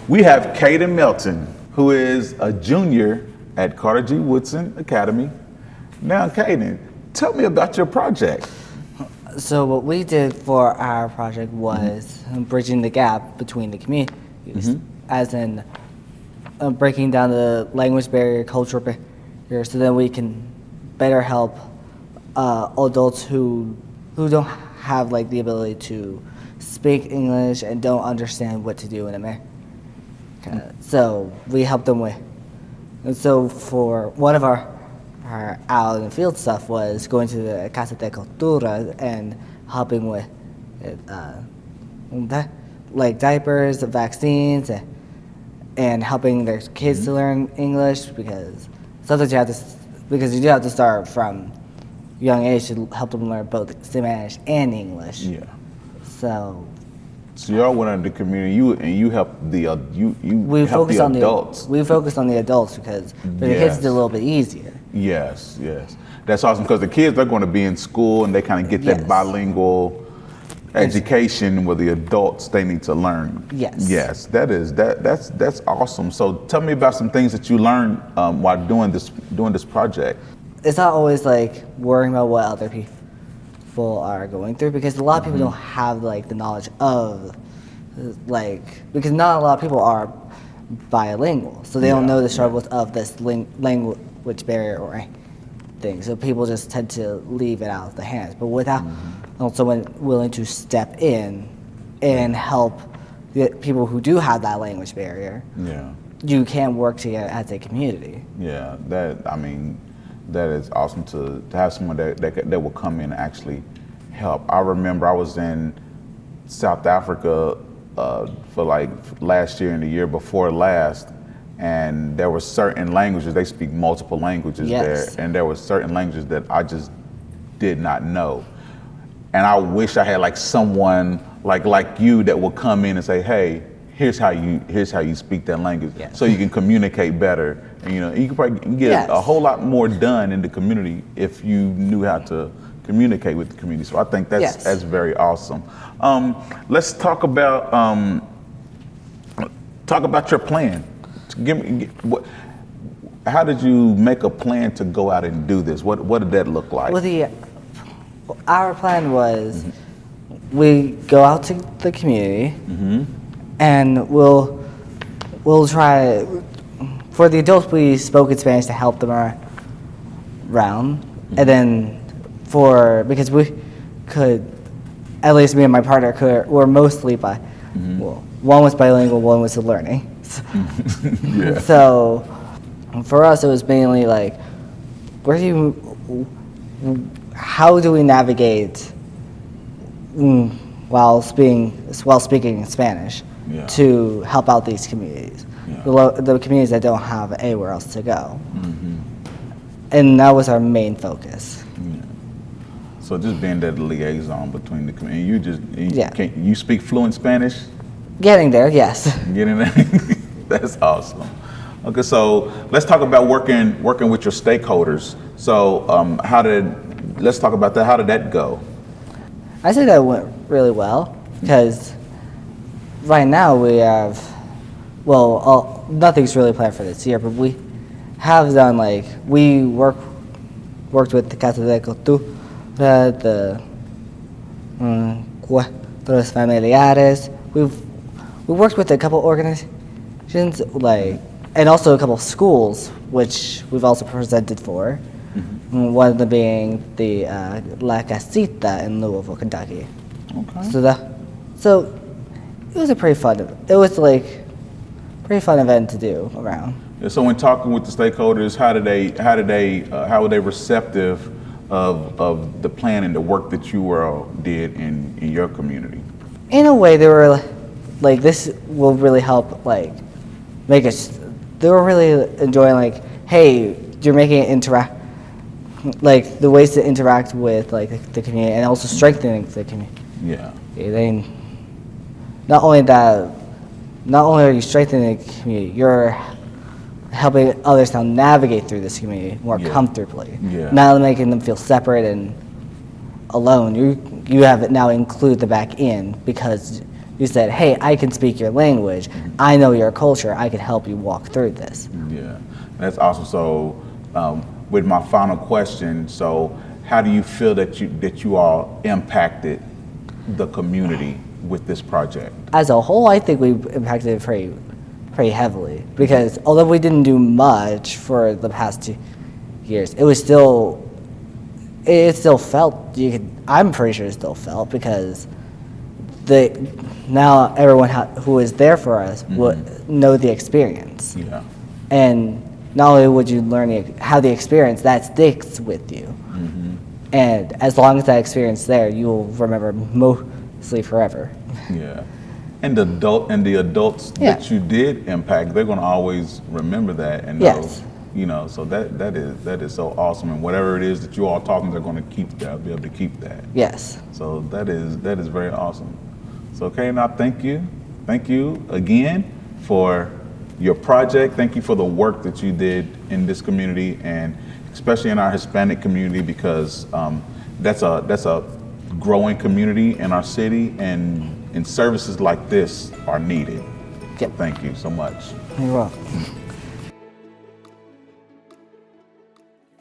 We have Caden Melton, who is a junior at Carter G. Woodson Academy. Now, Caden, tell me about your project. So what we did for our project was bridging the gap between the communities, as in breaking down the language barrier, cultural barrier, so that we can better help adults who don't have like the ability to speak English and don't understand what to do in America. So we help them with. And so for one of our out in the field stuff was going to the Casa de Cultura and helping with like diapers, vaccines, and helping their kids to learn English, because sometimes you do have to start from young age to help them learn both Spanish and English. Yeah. So y'all went into the community, you helped the adults. We focused on the adults because for the kids it's a little bit easier. Yes. That's awesome, because the kids are going to be in school and they kind of get that bilingual education, where the adults, they need to learn. Yes, that's awesome. So tell me about some things that you learned while doing this project. It's not always like worrying about what other people are going through, because a lot of people don't have like the knowledge of because not a lot of people are bilingual, so they don't know the struggles of this language barrier or anything. So people just tend to leave it out of the hands. But without someone willing to step in and help the people who do have that language barrier, you can work together as a community. Yeah, that is awesome to have someone that will come in and actually help. I remember I was in South Africa for like last year and the year before last, and there were certain languages, they speak multiple languages there, and there were certain languages that I just did not know. And I wish I had like someone like you that would come in and say, hey, here's how you speak that language, so you can communicate better. And, you could probably get a whole lot more done in the community if you knew how to communicate with the community. So I think that's very awesome. Let's talk about your plan. How did you make a plan to go out and do this? What did that look like? Well, our plan was we go out to the community and we'll try. For the adults, we spoke in Spanish to help them around, and then because we could, at least me and my partner were mostly well, one was bilingual, one was learning. So for us, it was mainly like, how do we navigate while speaking Spanish to help out these communities, the communities that don't have anywhere else to go, and that was our main focus. So just being that liaison between the community. You speak fluent Spanish? Getting there, yes. Getting there. That's awesome. Okay, so let's talk about working with your stakeholders. So let's talk about that. How did that go? I say that went really well, because right now we have, nothing's really planned for this year, but we have done we worked with the Casa de Cultura, the Cuadros Familiares. We worked with a couple organizations, and also a couple schools, which we've also presented for. One of them being the La Casita in Louisville, Kentucky. Okay. So it was a pretty fun event to do around. So when talking with the stakeholders, how were they receptive of the plan and the work that you all did in your community? In a way, they were this will really help make us. They were really enjoying hey, you're making it interact. The ways to interact with the community, and also strengthening the community. They not only are you strengthening the community, you're helping others now navigate through this community more comfortably. Not making them feel separate and alone. You have it now include the back end, because You said, hey, I can speak your language. I know your culture. I can help you walk through this. Yeah, that's awesome. So, with my final question, so how do you feel that you all impacted the community with this project? As a whole, I think we impacted it pretty heavily because although we didn't do much for the past 2 years, it still felt. I'm pretty sure it still felt because now everyone who is there for us would know the experience. Yeah. And not only would you learn how the experience that sticks with you, and as long as that experience is there, you will remember mostly forever. Yeah. And the adults that you did impact, they're going to always remember that and know, Yes. So that is so awesome. And whatever it is that you all taught them, they're going to keep that, be able to keep that. Yes. So that is very awesome. So now thank you again for your project. Thank you for the work that you did in this community, and especially in our Hispanic community, because that's a growing community in our city, and services like this are needed. Yep. So thank you so much. You're welcome.